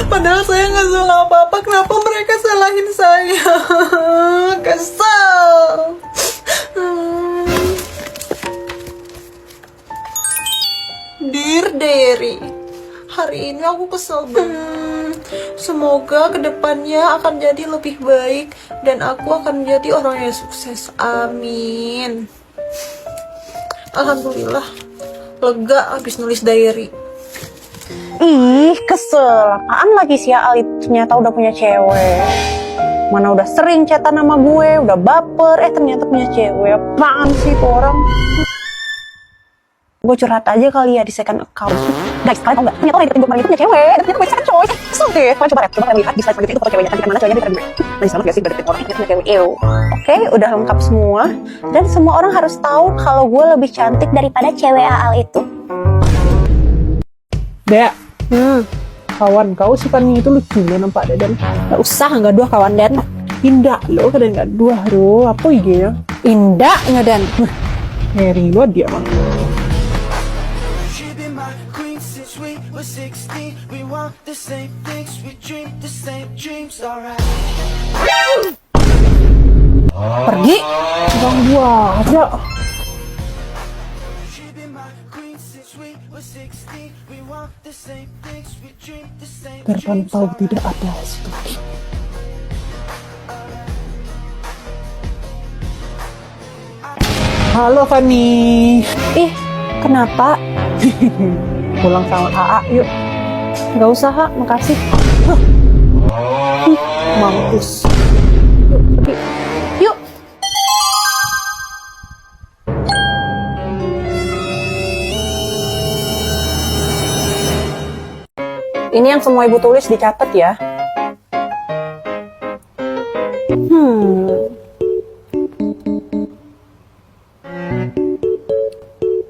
Padahal saya nggak salah apa-apa. Kenapa mereka salahin saya? Kesel. Dear Derry, hari ini aku kesel banget. Semoga kedepannya akan jadi lebih baik dan aku akan menjadi orang yang sukses. Amin. Alhamdulillah, lega habis nulis diary. Ih, kesel. Apaan lagi si Al itu ternyata udah punya cewek. Mana udah sering chatan sama gue, udah baper, ternyata punya cewek. Apaan sih itu orang? Gue curhat aja kali ya di second account. Guys, kalian tau gak? Ternyata orang yang deketin gue kemarin itu punya cewek. Dan ternyata punya second coy. Kesel deh. Kalian coba lihat di slide selanjutnya itu foto ceweknya. Cantikan mana ceweknya di gue. Nah, sama gak sih deketin orang yang punya cewek? Oke, udah lengkap semua. Dan semua orang harus tahu kalau gue lebih cantik daripada cewek Al itu. Dek, kawan kau si Fanny itu lucu ya nampak Deden. Gak usah nggak dua kawan Dan. Indah lo kadang nggak dua lo apa IG ya? Indah nggak Dan. Ngeri lo dia mah. Pergi. Bang gua aja. Terpantau tidak ada studi. Halo Fanny. Ih, kenapa? Pulang sama AA yuk. Gak usah, Ha. Makasih. Mampus. Yuk. Ini yang semua ibu tulis dicatat ya.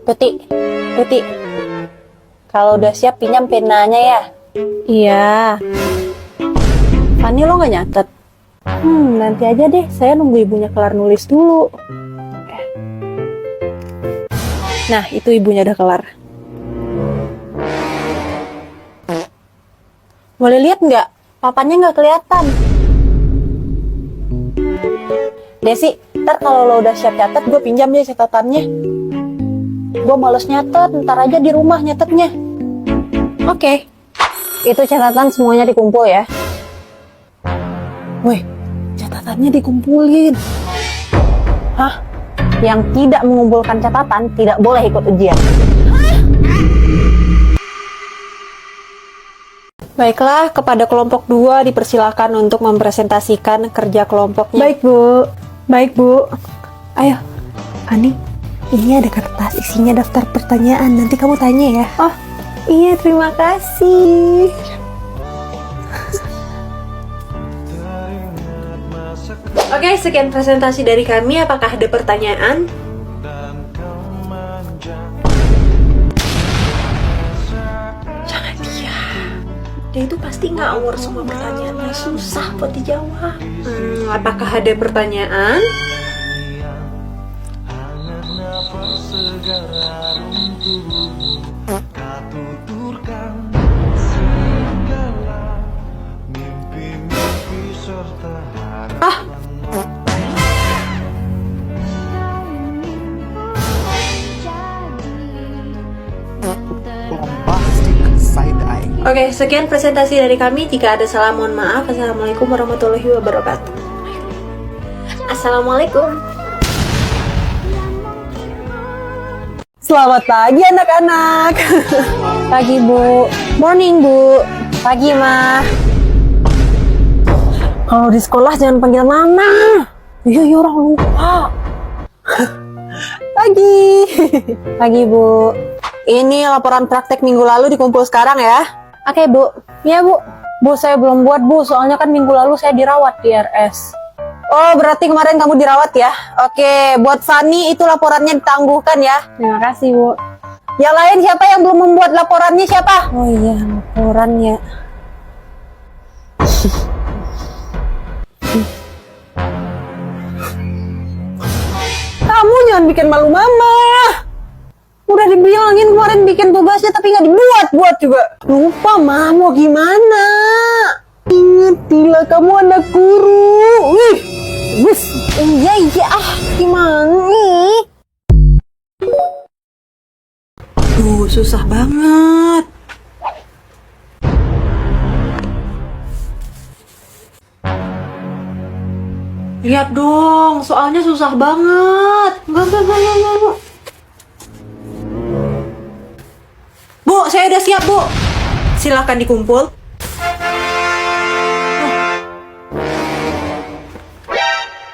Tuti. Kalau udah siap pinjam penanya ya. Iya. Fanny lo nggak nyatet? Nanti aja deh. Saya nunggu ibunya kelar nulis dulu. Nah, itu ibunya udah kelar. Boleh lihat nggak? Papanya nggak kelihatan. Desi, ntar kalau lo udah siap catat, gue pinjam deh catatannya. Gue males nyatet, ntar aja di rumah nyatetnya. Oke. Itu catatan semuanya dikumpul ya. Weh, catatannya dikumpulin. Hah? Yang tidak mengumpulkan catatan tidak boleh ikut ujian. Baiklah, kepada kelompok 2 dipersilakan untuk mempresentasikan kerja kelompoknya. Baik bu. Ayo, Fanny, ini ada kertas isinya daftar pertanyaan. Nanti kamu tanya ya. Oh, iya, terima kasih. Oke, sekian presentasi dari kami. Apakah ada pertanyaan? Jangan dia itu pasti ngawur semua pertanyaannya, susah buat dijawab. Apakah ada pertanyaan? Oke, sekian presentasi dari kami. Jika ada salah, mohon maaf. Assalamualaikum warahmatullahi wabarakatuh. Assalamualaikum. Selamat pagi anak-anak. Pagi Bu. Morning Bu. Pagi Ma. Kalau di sekolah jangan panggil mama. Iya orang lupa. Pagi. Pagi Bu. Ini laporan praktek minggu lalu dikumpul sekarang ya. Oke Bu. Iya Bu. Bu, saya belum buat Bu, soalnya kan minggu lalu saya dirawat di RS. Oh, berarti kemarin kamu dirawat ya? Oke, buat Fanny itu laporannya ditangguhkan ya. Terima kasih Bu. Yang lain siapa yang belum membuat laporannya siapa? Oh iya, laporannya. Kamu jangan bikin malu mama. Udah dibilangin kemarin bikin tugasnya tapi nggak dibuat-buat juga. Lupa Ma, mau gimana? Mengertilah kamu anak guru. Wih, Bus, iya gimana nih? Duh, susah banget. Lihat dong, soalnya susah banget. Enggak. Bu, saya udah siap, Bu. Silahkan dikumpul.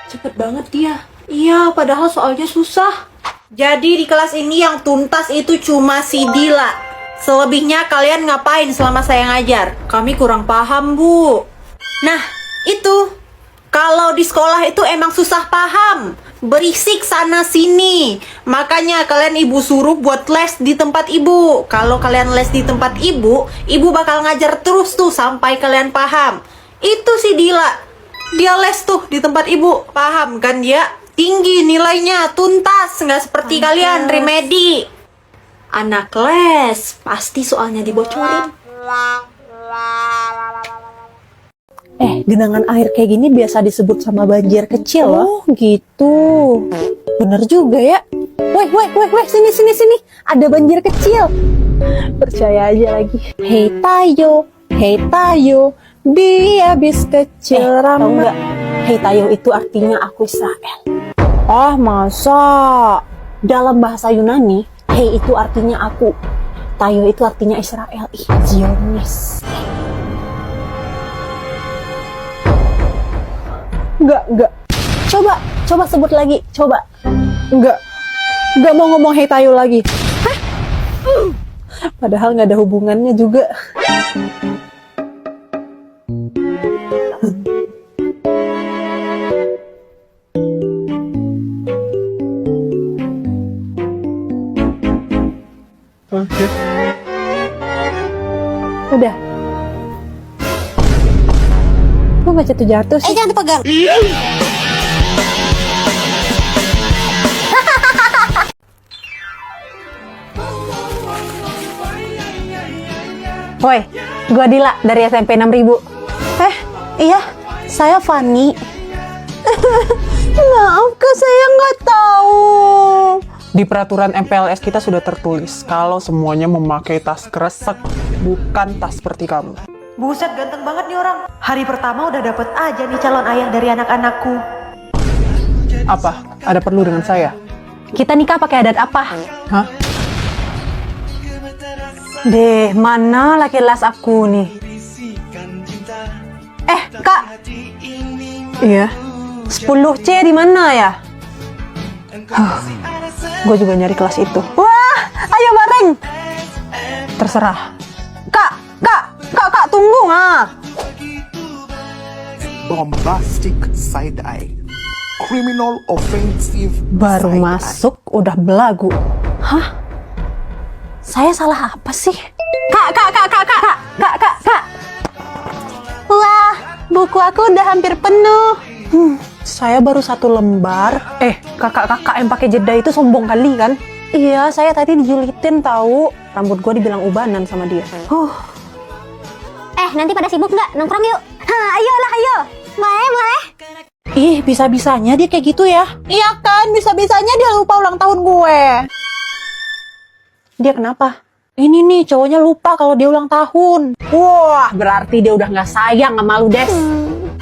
Cepet banget dia. Iya, padahal soalnya susah. Jadi di kelas ini yang tuntas itu cuma si Dila. Selebihnya kalian ngapain selama saya ngajar? Kami kurang paham, Bu. Nah, itu. Kalau di sekolah itu emang susah paham. Berisik sana sini. Makanya kalian ibu suruh buat les di tempat ibu. Kalau kalian les di tempat ibu bakal ngajar terus tuh sampai kalian paham. Itu si Dila. Dia les tuh di tempat ibu. Paham kan dia? Tinggi nilainya, tuntas. Nggak seperti kalian, remedi. Anak les, pasti soalnya dibocorin. Genangan air kayak gini biasa disebut sama banjir kecil loh. Oh gitu. Bener juga ya. Weh, sini. Ada banjir kecil. percaya aja lagi. Hei Tayo, dia bis kecil Tahu ramah. nggak? Hei Tayo itu artinya aku Israel. Ah, masa? Dalam bahasa Yunani, hei itu artinya aku. Tayo itu artinya Israel. Ih, Zionis. Enggak. Coba sebut lagi, coba. Enggak mau ngomong Hey Tayo lagi. Hah? Padahal nggak ada hubungannya juga. Oke. Udah. Kok nggak jatuh-jatuh sih? Jangan dipegang. Woi, gua Dila dari SMP 6000. Iya, saya Fani. Maaf kak, saya nggak tahu. Di peraturan MPLS kita sudah tertulis kalau semuanya memakai tas kresek, bukan tas seperti kamu. Buset, ganteng banget nih orang. Hari pertama udah dapet aja nih calon ayah dari anak-anakku. Apa? Ada perlu dengan saya? Kita nikah pakai adat apa? Hah? Deh, mana laki las aku nih? Kak. Iya. 10C di mana ya? Gue juga nyari kelas itu. Wah, ayo bareng. Terserah. Kak, tunggu Bombastic side eye, criminal offensive Baru side masuk udah belagu. Hah? Saya salah apa sih? Kak. Wah, buku aku udah hampir penuh. Saya baru 1 lembar. Kakak-kakak yang pakai jeda itu sombong kali kan? Iya, saya tadi dijulitin tahu. Rambut gue dibilang ubanan sama dia. Nanti pada sibuk nggak? Nongkrong yuk. Ayo. Boleh. Ih, bisa-bisanya dia kayak gitu ya? Iya kan, bisa-bisanya dia lupa ulang tahun gue. Dia kenapa? Ini nih, cowoknya lupa kalau dia ulang tahun. Wah, berarti dia udah nggak sayang sama lu, Des.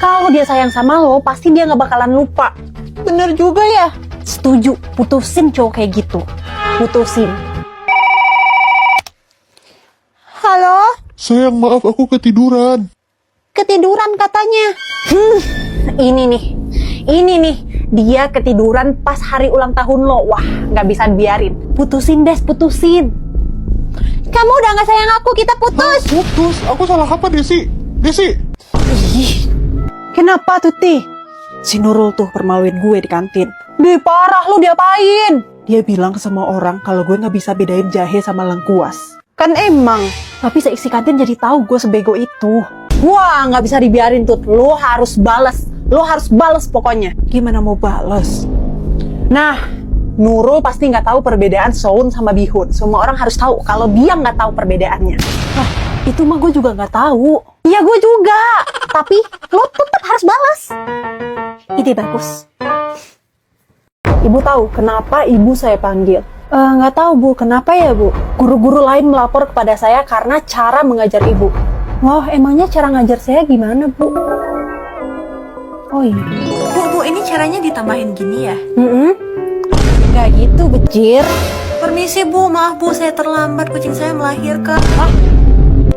Kalau dia sayang sama lo, pasti dia nggak bakalan lupa. Bener juga ya. Setuju, putusin cowok kayak gitu. Putusin. Halo? Sayang, maaf aku ketiduran. Ketiduran katanya. Ini nih, dia ketiduran pas hari ulang tahun lo. Wah, nggak bisa dibiarin. Putusin, Des, putusin. Kamu udah gak sayang aku, kita putus. Putus? Aku salah apa, Desi? Ih, kenapa Tuti? Si Nurul tuh permaluin gue di kantin. Dih, parah lu, diapain? Dia bilang ke semua orang kalau gue nggak bisa bedain jahe sama lengkuas. Kan emang. Tapi seisi kantin jadi tahu gue sebego itu. Wah, nggak bisa dibiarin, Tut. Lo harus bales pokoknya. Gimana mau bales? Nah, Nurul pasti nggak tahu perbedaan soun sama bihun. Semua orang harus tahu kalau dia nggak tahu perbedaannya. Itu mah gue juga nggak tahu. Iya gue juga. Tapi lo tetap harus balas. Ide bagus. Ibu tahu kenapa ibu saya panggil? Nggak tahu Bu, kenapa ya Bu? Guru-guru lain melapor kepada saya karena cara mengajar ibu. Wah, emangnya cara ngajar saya gimana Bu? Oh iya. Bu, ini caranya ditambahin gini ya? Nggak gitu, Becir. Permisi Bu, maaf Bu, saya terlambat, kucing saya melahirkan.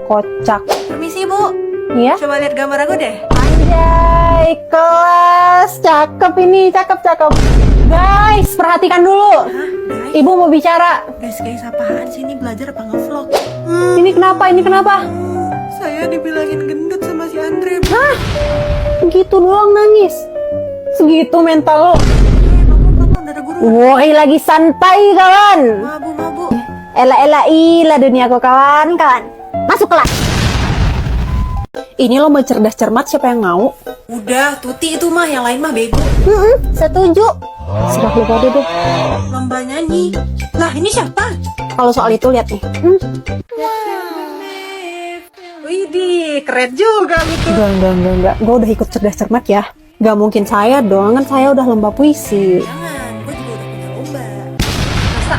Kocak. Permisi Bu, Iya? coba lihat gambar aku deh. Anjay, kelas. Cakep ini, cakep. Guys, perhatikan dulu. Ibu mau bicara. Guys, apaan sih ini, belajar apa nge-vlog? Ini kenapa? Saya dibilangin gendut sama si Andre. Gitu doang nangis. Segitu mental lo. Kamu ada guru. Woi, lagi santai kawan. Mabu. Ela dunia kok kawan. Masuk kelas. Ini lo mau cerdas cermat, siapa yang mau? Udah, Tuti itu mah, yang lain mah bego. Setuju. Silap lo pada deh. Lomba nyanyi. Lah, ini siapa? Kalau soal itu lihat nih. Widih, keren juga lu tuh. Enggak. Gue udah ikut cerdas cermat ya. Gak mungkin saya dong, kan saya udah lomba puisi. Jangan, gue juga udah punya lomba. Masa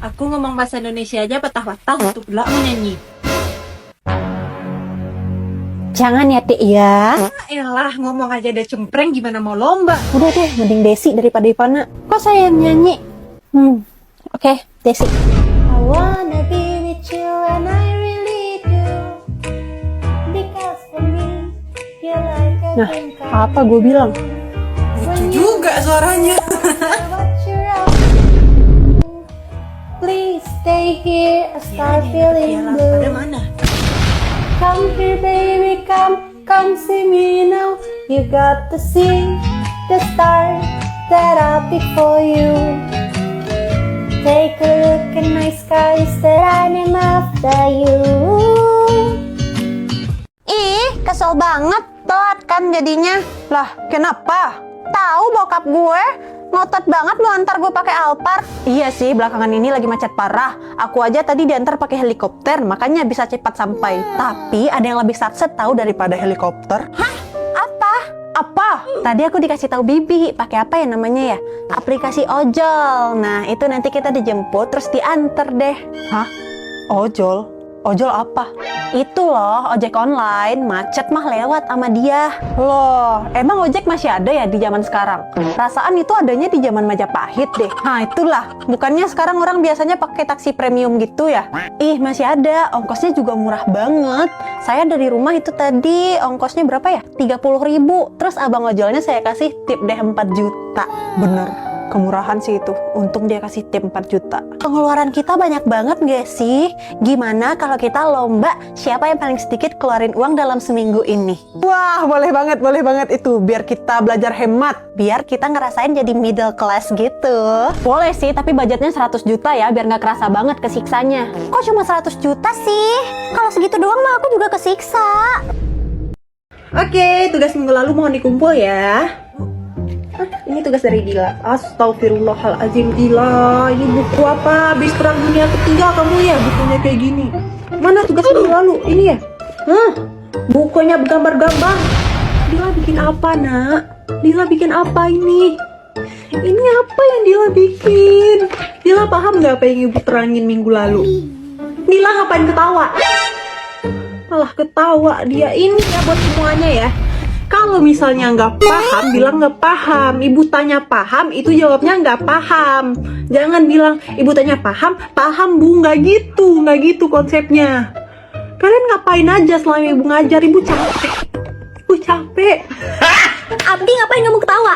aku ngomong bahasa Indonesia aja patah-patah untuk belak menyanyi. Jangan ya, Tik ya. Elah, ngomong aja udah cempreng, gimana mau lomba? Udah deh, mending Desi daripada Ivana. Kok saya yang nyanyi? Oke, Desi. I wanna be with you and I really do. Because for me, you like a Nah, apa gue bilang? Lucu juga suaranya. Please stay here, I start feeling blue. Pada mana? Come here baby, come see me now. You got to see the star that I pick for you. Take a look in my skies that I name after you. Ih, kesel banget. Telat kan jadinya. Lah, kenapa? Tahu bokap gue ngotot banget mau antar gue pakai Alphard. Iya sih, belakangan ini lagi macet parah. Aku aja tadi diantar pakai helikopter, makanya bisa cepat sampai. Tapi ada yang lebih satset tahu daripada helikopter. Apa? Tadi aku dikasih tahu Bibi, pakai apa ya namanya ya? Aplikasi ojol. Nah, itu nanti kita dijemput terus diantar deh. Hah? Ojol? Ojol apa? Itu loh, ojek online, macet mah lewat sama dia. Loh, emang ojek masih ada ya di zaman sekarang? Perasaan itu adanya di zaman Majapahit deh. Nah, itulah. Bukannya sekarang orang biasanya pakai taksi premium gitu ya? Ih, masih ada. Ongkosnya juga murah banget. Saya dari rumah itu tadi ongkosnya berapa ya? 30.000. Terus abang ojolnya saya kasih tip deh 4 juta. Bener. Kemurahan sih itu, untung dia kasih tip 4 juta. Pengeluaran kita banyak banget gak sih? Gimana kalau kita lomba siapa yang paling sedikit keluarin uang dalam seminggu ini? Wah, boleh banget itu, biar kita belajar hemat. Biar kita ngerasain jadi middle class gitu. Boleh sih, tapi budgetnya 100 juta ya, biar gak kerasa banget kesiksanya. Kok cuma 100 juta sih? Kalau segitu doang mah aku juga kesiksa. Oke, tugas minggu lalu mohon dikumpul ya. Ini tugas dari Dila. Astagfirullahaladzim, Dila. Ini buku apa? Habis perang dunia ketiga kamu ya bukunya kayak gini. Mana tugas minggu lalu? Ini ya? Bukunya bergambar-gambar. Dila bikin apa, nak? Dila bikin apa ini? Ini apa yang Dila bikin? Dila paham gak apa yang ibu terangin minggu lalu? Dila ngapain ketawa? Malah ketawa dia. Ini ya buat semuanya ya. Kalau misalnya nggak paham, bilang nggak paham. Ibu tanya paham, itu jawabnya nggak paham. Jangan bilang ibu tanya paham, paham bu, nggak gitu konsepnya. Kalian ngapain aja selama ibu ngajar? Ibu capek. Abdi ngapain kamu ketawa?